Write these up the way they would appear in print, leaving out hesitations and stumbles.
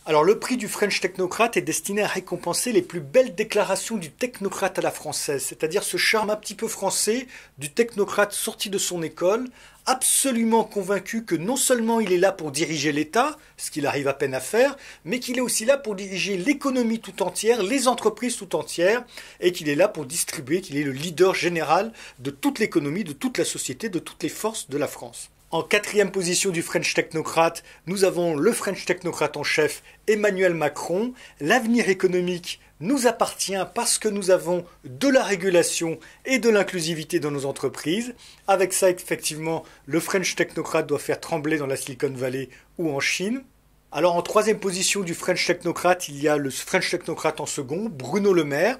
Alors le prix du French Technocrate est destiné à récompenser les plus belles déclarations du technocrate à la française, c'est-à-dire ce charme un petit peu français du technocrate sorti de son école, absolument convaincu que non seulement il est là pour diriger l'État, ce qu'il arrive à peine à faire, mais qu'il est aussi là pour diriger l'économie tout entière, les entreprises tout entières, et qu'il est là pour distribuer, qu'il est le leader général de toute l'économie, de toute la société, de toutes les forces de la France. En quatrième position du French Technocrate, nous avons le French Technocrate en chef, Emmanuel Macron. L'avenir économique nous appartient parce que nous avons de la régulation et de l'inclusivité dans nos entreprises. Avec ça, effectivement, le French Technocrate doit faire trembler dans la Silicon Valley ou en Chine. Alors en troisième position du French Technocrate, il y a le French Technocrate en second, Bruno Le Maire.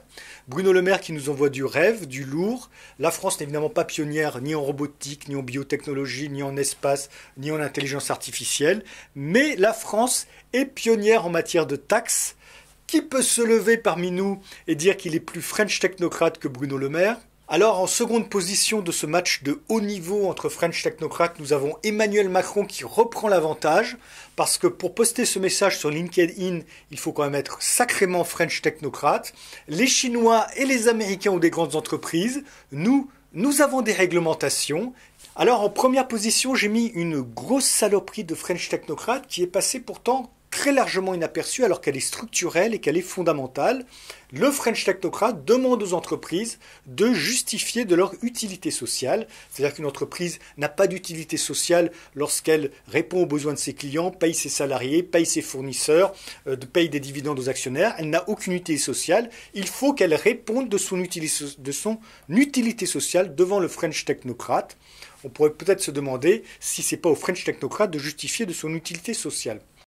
Bruno Le Maire qui nous envoie du rêve, du lourd. La France n'est évidemment pas pionnière ni en robotique, ni en biotechnologie, ni en espace, ni en intelligence artificielle. Mais la France est pionnière en matière de taxes. Qui peut se lever parmi nous et dire qu'il est plus French Technocrate que Bruno Le Maire ? Alors en seconde position de ce match de haut niveau entre French Technocrates, nous avons Emmanuel Macron qui reprend l'avantage parce que pour poster ce message sur LinkedIn, il faut quand même être sacrément French Technocrate. Les Chinois et les Américains ont des grandes entreprises. Nous avons des réglementations. Alors en première position, j'ai mis une grosse saloperie de French Technocrate qui est passée pourtant très largement inaperçue alors qu'elle est structurelle et qu'elle est fondamentale. Le French Technocrate demande aux entreprises de justifier de leur utilité sociale. C'est-à-dire qu'une entreprise n'a pas d'utilité sociale lorsqu'elle répond aux besoins de ses clients, paye ses salariés, paye ses fournisseurs, paye des dividendes aux actionnaires. Elle n'a aucune utilité sociale. Il faut qu'elle réponde de son utilité sociale devant le French Technocrate. On pourrait peut-être se demander si ce n'est pas au French Technocrate de justifier de son utilité sociale.